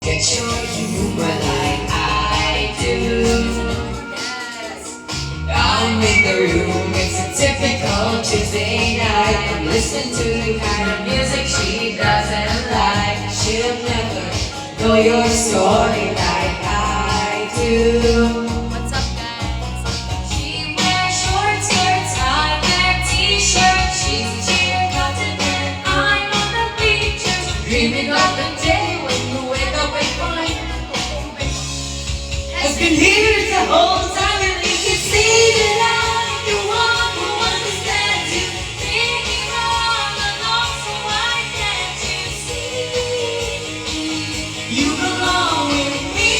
Get your humor like I do. I'm in the room, it's a typical Tuesday night. I'm listening to the kind of music she doesn't like. She'll never know your story like I do. What's up, guys? She wears short skirts, I wear t-shirts. She's a cheer captain and I'm on the bleachers, dreaming of the day when you wake up and find has been here the whole time, and you can see that I'm the one who understands you. Thinking all along, so why can't you see? You belong with me.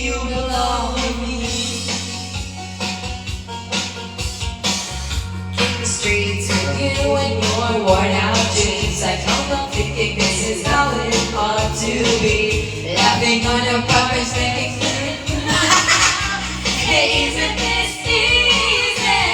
You belong with me. In the streets with you and your worn out jeans, I come up thinking this is how it ought to be. Laughing on your puppets, making hey, isn't this easy?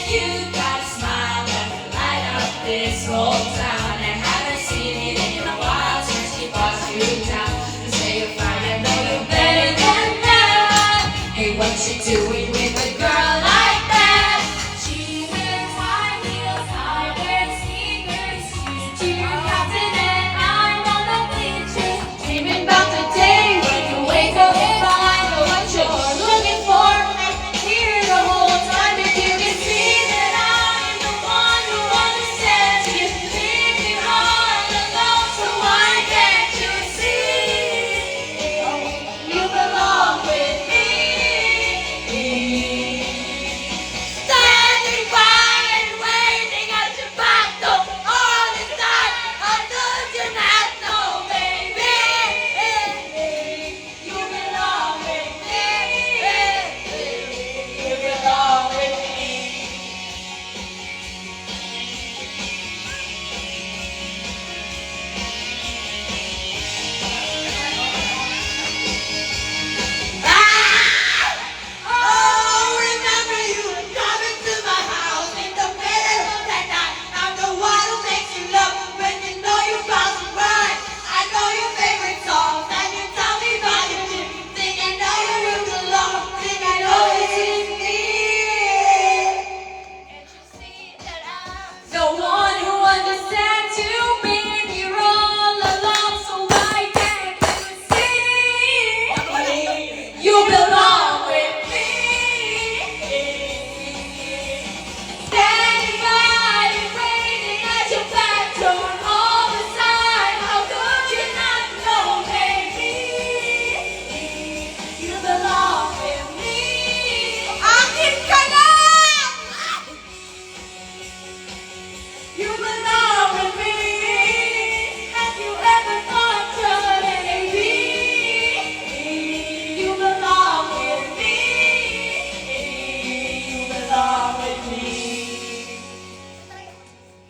You got a smile that light up this whole town. I haven't seen it in a while since she brought you down. You say you're fine, I know you're better than that. Hey, what you doing with a girl like that? She wears high heels, I wear sneakers. She's a cheer captain and I'm on the bleachers, dreaming about the day when you wake up and find what you're looking for. I'm here the whole time, if you can see that I'm the one who understands you. Leave me all alone, so why can't you see? You belong with me. Standing by and waving at your back door all the time. I thought you not know, baby. You belong with me. You belong with me. Oh, remember you coming to my house in the middle of the night. I'm the one who makes you love when you know you're about to cry. I know your favorite songs and you tell me about your dream. Think I know you will belong. Think I know it's me. Can't you see that I'm the one who understands you? Been here all along, so why can't you see? You belong with me. Standing by and waiting at your back door all the time. How could you not know, baby? You belong with me. Akin ka na! You belong with me. Have you ever thought of maybe? You belong with me. You belong with me.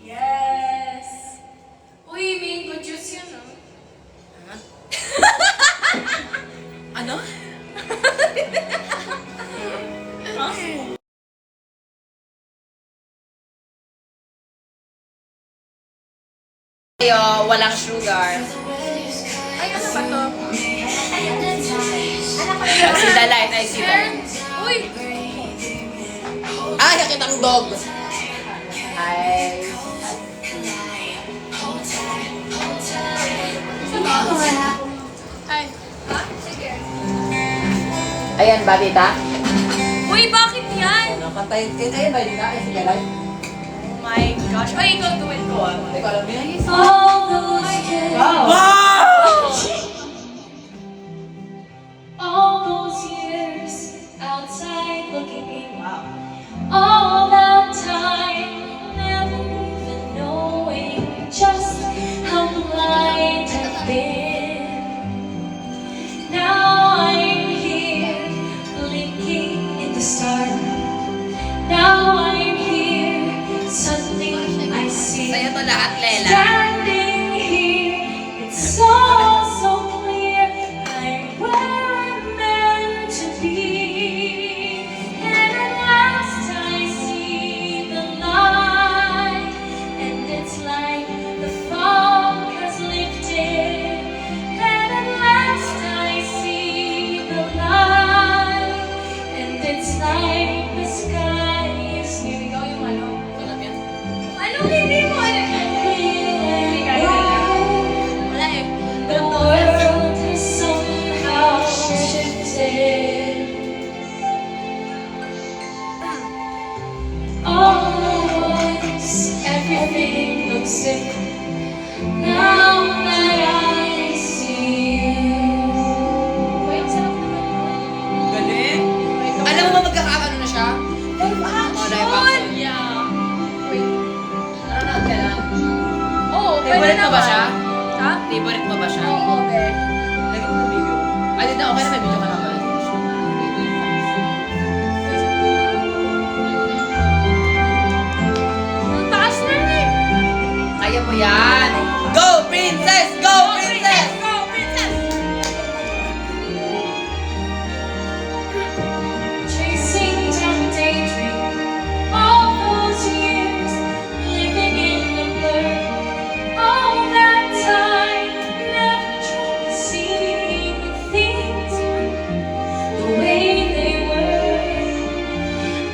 Yes. Uy, mango juice yun, no? Ano? Ayo, walang sugar. Ay, ano ba to? Si the light, I see that. Uy! Ay, nakitang dog. Ay. Ay. Ha? Sige. Ayan ba, tita? Uy, bakit yan? Nakatay. Ayun ba yun na? Ay, sige lang. Oh my gosh. Ay, ikaw gawin ko ah. Hindi ko alam yun. All those years, all those years outside looking in. All that time, never even knowing just how blind I've been. Now I'm here, blinking in the starlight. Now I'm here, suddenly I see. Sa'yo to lahat, Lela. Standing here, it's siya? Ha? Favorite mo ba siya? Oo, be. Lagi mo na video. Ay, di na, okay na may video ka na ba? Ang taas na eh. Kaya mo yan! Go, princess! Go, princess! Go, princess! Chasing down a daydream, all those years living in the blur. All that time, never tried to see things the way they were.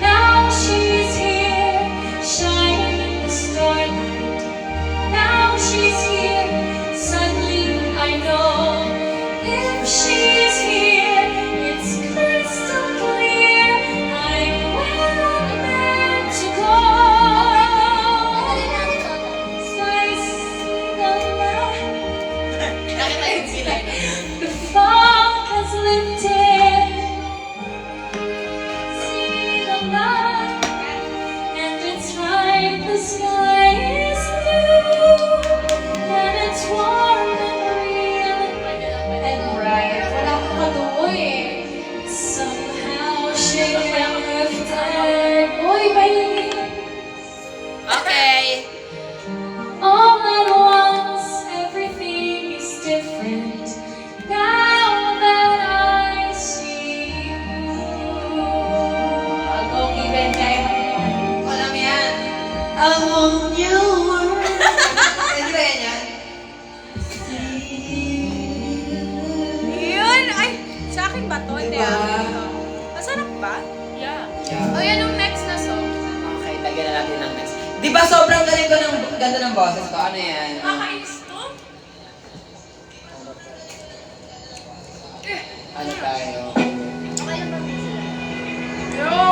Now she's here, shining in the starlight. Now she's here, suddenly I know. If she's here, it's crystal clear. I'm where I'm meant to go. So I sing aloud. The fog has lifted. Sing aloud. And it's right, the sky is blue. And it's warm and real and bright. Wala akong katuloy eh. Somehow shifted. Uy, baby. Okay! All at once, everything is different. Now that I see you. I'll go even time. Alam yan! I want you! Hindi ba yan yan? Yun! Ay! Sa akin ba to? Hindi ah. Masarap ba? Yeah. O yan yung next na song. Okay, lagyan na natin ng next. Di ba sobrang galing ko ng ganda ng boses ko? Ano yan? Kakainis to? Ano tayo? Yo!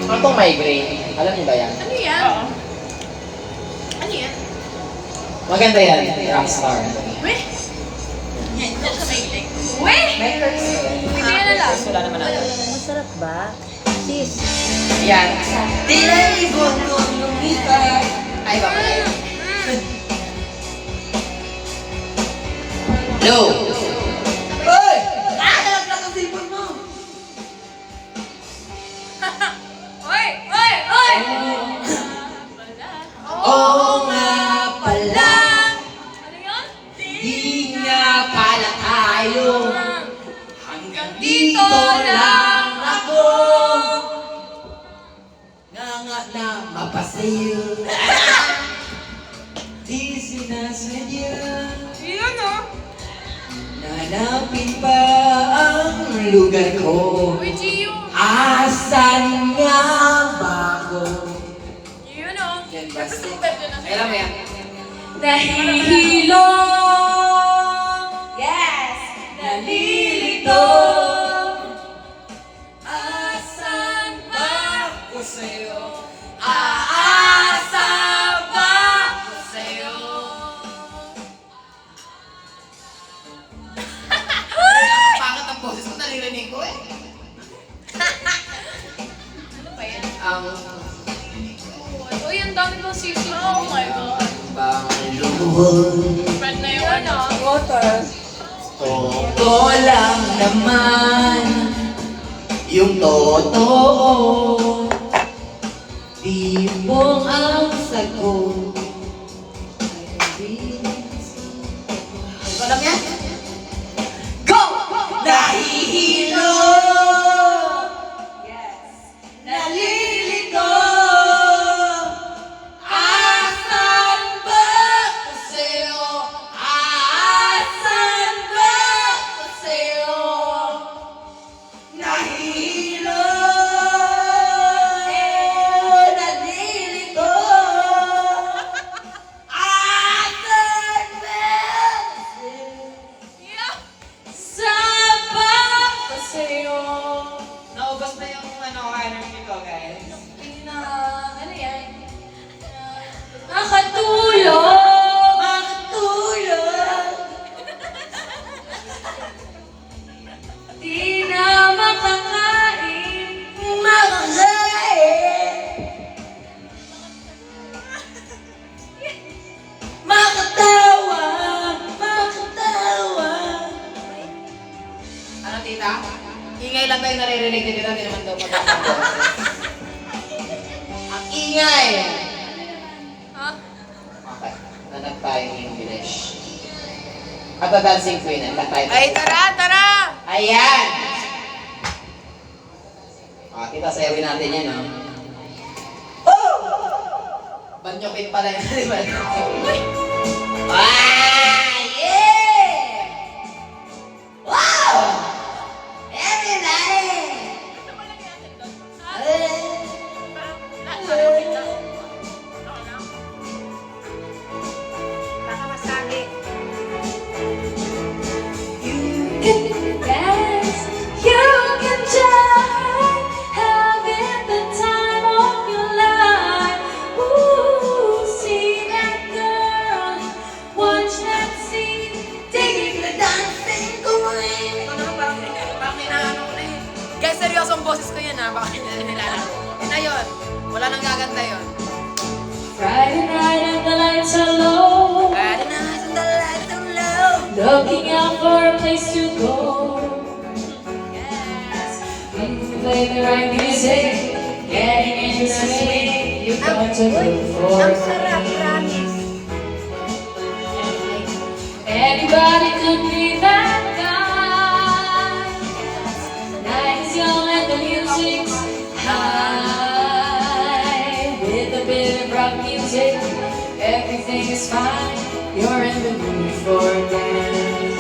Ano tong migraine? Alam niyo ba yan? Ano yan? Ano yan? Maganda yan. Rockstar. Weh! Yan, ito sa mailing. Weh! Hindi ko yan alam. Wala naman ako. Masarap ba? Sis. Yan. Dilay ko nung lumipat. Ay, ba pala yun? Hello! Hoy! Nalaglag ang cellphone mo! Oy! Oy! Oy! Oo nga pala, Ano yun? di nga pala tayo. Hanggang dito lang ako. Nga na mapasayo. Di sinasadya. Yun o. Nanapin pa ang lugar ko. Uy, Gio. Asan nga ba ako? Yun o. Yan ba? Represented yun ang- Alam mo yan? Nahihilo. Yes! Nalilito. Asan ba ako sa'yo? Aasa ba ako sa'yo? Pangat ang boses ko, naririnig ko eh. Ano ba yan? Ang Uy, ang dami kong sisi. Oh my God. bang luhod, Friend na yung ano. Water. totoo lang naman. Yung totoo, di mo ang sagot. Alam yan? Go! Nahihilo! Nalilito! Asan ba ako sa'yo? Asan ba ako sa'yo? Nahihilo! Nalilito! Asan ba ako sa'yo? Yeah. Sa daw yung naririnig nila, hindi naman daw magkakaboses. Ang ingay! Ha? Okay, hanap tayong English. At the Dancing Queen, ang tayo. Ay, tara! Ayan! Kita sayawin natin yan, no? Oh! Banyopin pala yun, di ba? Ah! Yeah! Wow! Everybody! Baka masali. Dance, you can jive, having the time of your life. Ooh, see that girl, watch that scene, digging the dancing queen. Ito naman, parang hinaano ko na yun. Guys, seryosong boses ko yan ha. Baka nilalaro. Yun na yun. Wala nang gaganda yun. Friday night and the lights are low, Friday night and the lights are low. looking out for a place to go. Yes. You play the right music, getting in the swing. You got to look for Ang sarap, me. promise. Anybody could be that guy. Night is young and the music's high. With a bit of rock music, everything is fine. You're in the mood for dance.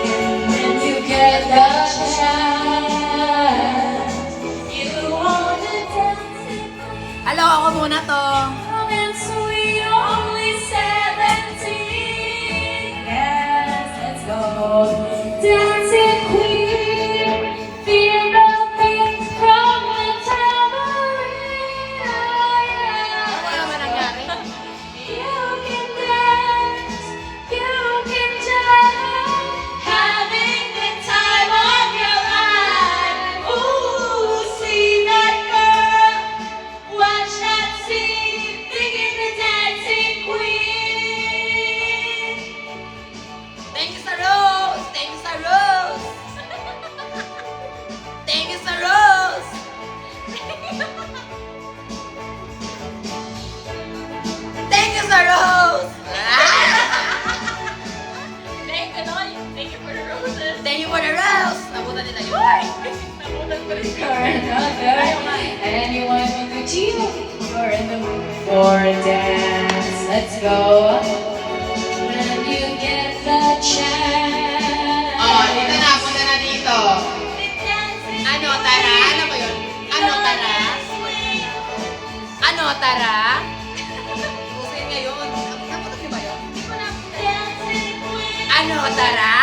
And then you get the chance. You want to dance. Hello, ako muna to. Young and sweet, only 17. Yes, let's go. Dancing queen, feel the beat from the tambourine. Ano naman nangyari? You can dance, you can jive, having the time of your life. Ooh, see that girl, watch that scene, thinking the dancing queen. Thank you, Sir Rose! Thank you, Sir Rose! Thank you, Sir Rose! Thank you, Sir Rose! Thank you for the roses. Thank you for the rose! Nabutan nila yun. Nabutan ko rin. For another, anyone who could you? You're in the mood for a dance. Let's go. When you get the chance. Oh, dito na. Punta na dito. Ano, Tara? Ano ba yun? Ano, Tara? Ano, Tara? Usin ngayon. Napunta niyo ba yun? Ano, Tara?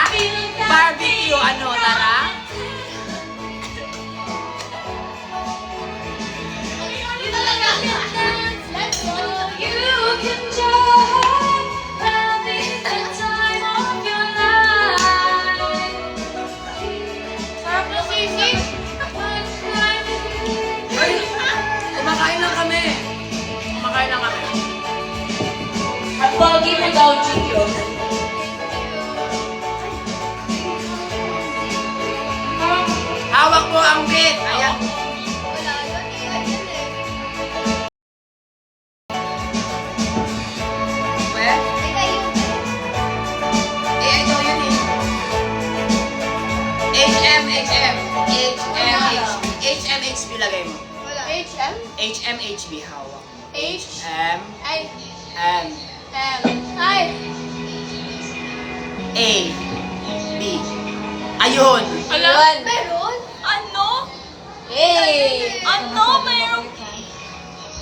Barbecue, ano, Tara? You can jive, having the time of your life. Sarap na sisig. Ay, kumakain lang kami. Kumakain lang kami. Ang pogi mo daw, Chico. Hawak mo ang bit. Ayan. Where? Ito yun eh. HMHB lagay mo. HM? HMHB hawak. H? M, I? M, M? I? A, B. Ayun. Ayun. Meron? Ano? Hey! Ano? Mayroong...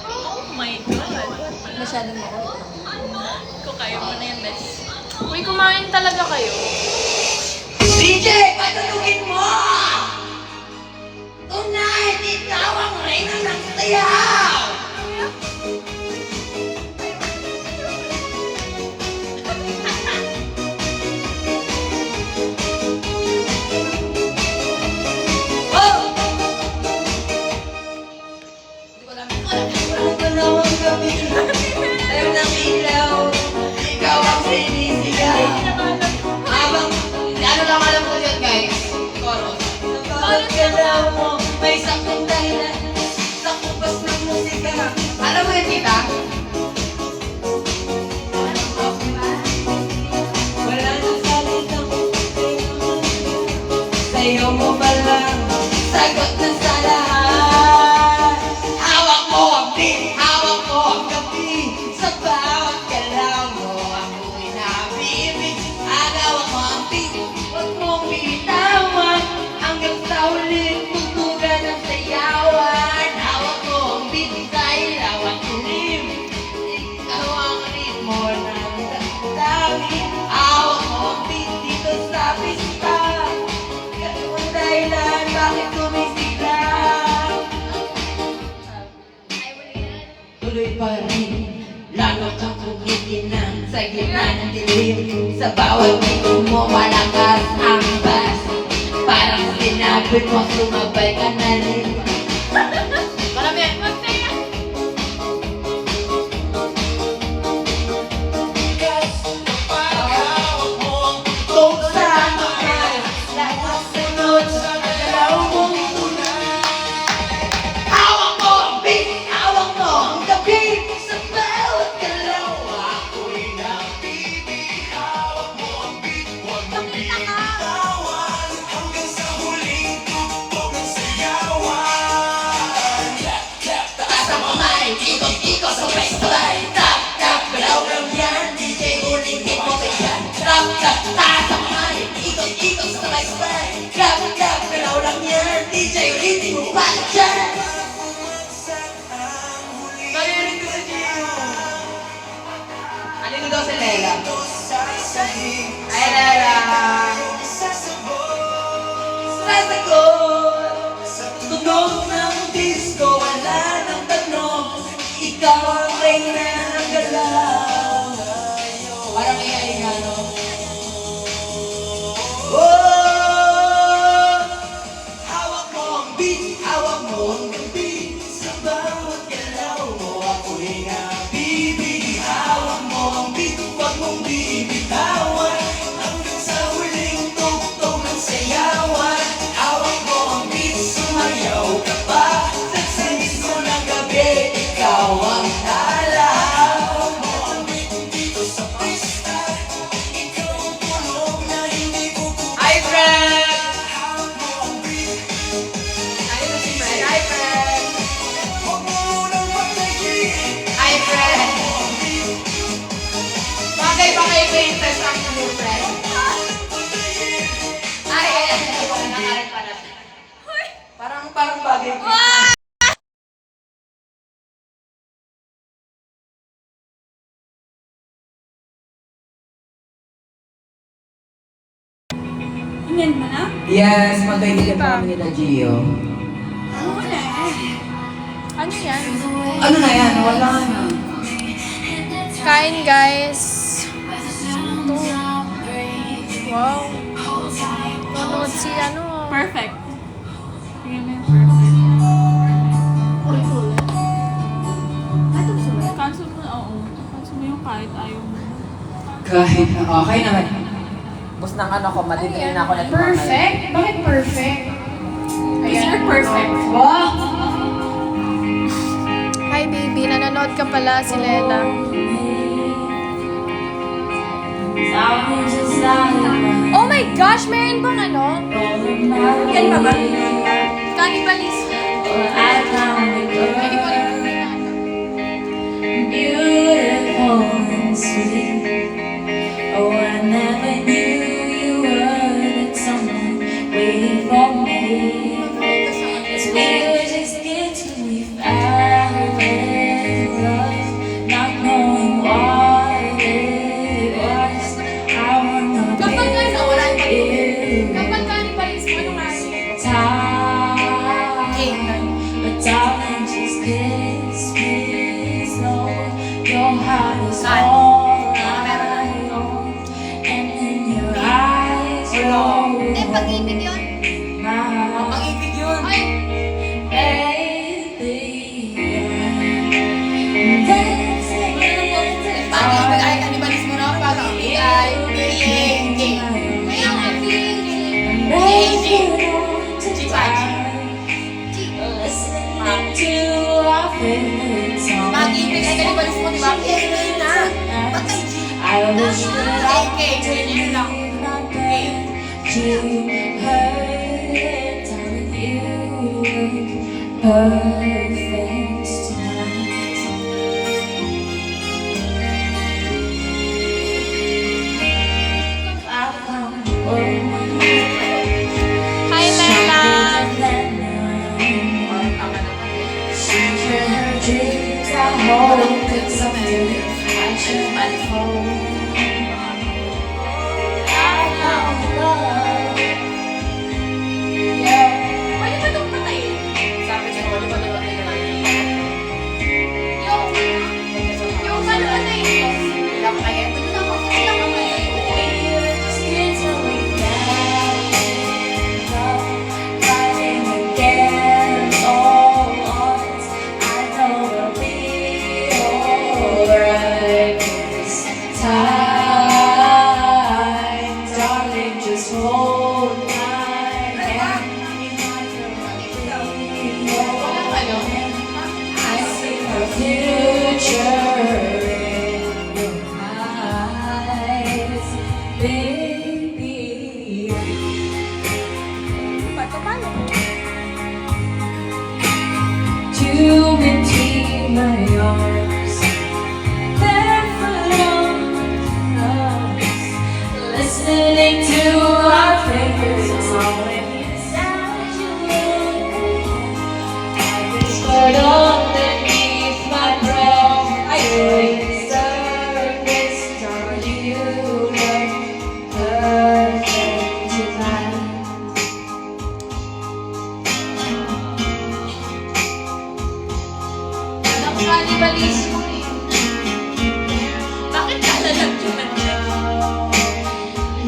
Oh my God. Masyadong makulit. Ano? Kung kaya mo na yan, bes. Uy, kumain talaga kayo. DJ, patulugin mo! Tonight, ikaw ang reyna ng sayaw! Oh! Ang panawang gabi, ayaw ng ilaw, ikaw ang sinisigaw. Habang, ano lang alam ko dyan guys, chorus. galaw mo. May saktong dahilan sa kupas ng musika. Alam mo yun, tita? Wala nang salitang sa'yo mo ba lang sagot na sa lahat. Hawak mo ang beat, hawak mo ang gabi. Sa bawat galaw mo ako'y nabibig. Hawak mo ang beat, huwag mong bitawan. Hanggang sa huling tugtugan ng sayawan. Hawak mo ang beat sa ilaw at kulim. Ikaw ang ritmo ng damdamin. Hawak mo ang beat dito sa pista. Ikaw ang dahilan bakit kumisigla. Tuloy pa rin, lalo kang kumikinang sa gitna ng dilim. Sa bawat bito mo malakas ang bass. Parang sinabit mo sumabay ka na rin. Alam mo yan? Kung saan ka lahat sunod sa galaw mong tunay. Hawak mo ang beat, hawak mo ang gabi. Sa bawat galaw ako'y nabibig. Hawak mo ang beat, huwag mong bitawan. Hanggang sa huling tugtog ng sayawan. Taas ang kamay, ikot-ikot sabay-sabay. Tap, tap, galaw lang yan. DJ ulitin mo ba yan? Tap, tap, taas ang kamay, ikot-ikot sabay-sabay. Tap, tap, galaw lang yan. DJ ulitin mo ba yan? Narinig ko si Gio. Ano daw si Lela? Ay, Lela. Sasagot sa tunog ng disco, wala nang tanong. Ikaw ang reyna ng galaw. Parang AI nga, no? Oh! Hawak mo ang beat, hawak mo ang gabi. Sa bawat galaw mo ako'y nabibig. Hawak mo ang beat, huwag mong bibitawan. Hanggang sa huling tugtog ng sayawan. Hawak mo ang beat, sumayaw ka pa. Sa sinis mo ng gabi, ikaw ang tala. Hawak mo ang beat dito sa pista. Ikaw ang tulog na hindi kukuha. Hi, friend! Hawak mo ang beat. Ayun si friend. Hi, friend! Huwag mo munang patayin. Hi, friend! Bagay ba kay Princess ang new friend? Ay, wala na ka rin pala. Parang bagay ko. Tingnan mo na. Yes, magkaibigan pa kami nila Gio. Ano yan? Ano na yan? Wala na. Kain, guys. Ito. Wow. Nanood si ano. Perfect. Tingnan mo yung perfect. Cancel mo na, oo. Cancel mo yung kahit ayaw mo. Kahit na okay naman. Bus ng ano ko, madidirin ako na Perfect? Bakit perfect? Is your perfect? Wow! Hi, baby. Nanonood ka pala si Lela. Oh my gosh! Meron bang ano? Yan ba ba? Cannibalism. Pwede ko rin Beautiful and sweet. Oh, I never knew you were that someone waiting for me. As we were just getting, we fell in love, not knowing what it was. I wanna Kapag ano, wala be you. Kapag cannibalism, ano nga? Time, but darling, just kiss me slow. Your heart is all I own, and in your eyes, Eh, pag-ibig yun. Pag-ibig yun. Ay, baby, I'm dancing Pag-ibig ay kanibalismo na. Pag-ibig ay B-A-G. kaya nga, feeling. I'm dancing to Chicha. Mag-ibig ay kanibalismo, di ba? Yun na. Ba't ay G? I wish that I Okay, ganyan lang. Okay. to hurt it, telling you perfect tonight. I found one Hi, Lela! her dreams. I hope that someday I should unfold. I found love. Yeah. Pwede ba itong patayin? Sabi niya, wala ba daw ang Yung ano na yun? Ilang kaya? Ito na ako. Ilang kaya? Just getting down, fighting against all odds. I know we'll be alright this time, darling. Just hold my hand. I see the future in your eyes, baby. To between my arms, barefoot on us, listening to our fingers falling inside you. I whispered underneath my breath, I whispered this, darling, you look perfect tonight. Ang kanibalismo eh. Bakit kalalag yun?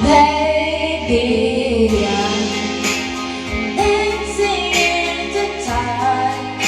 Baby, I'm dancing in the tide.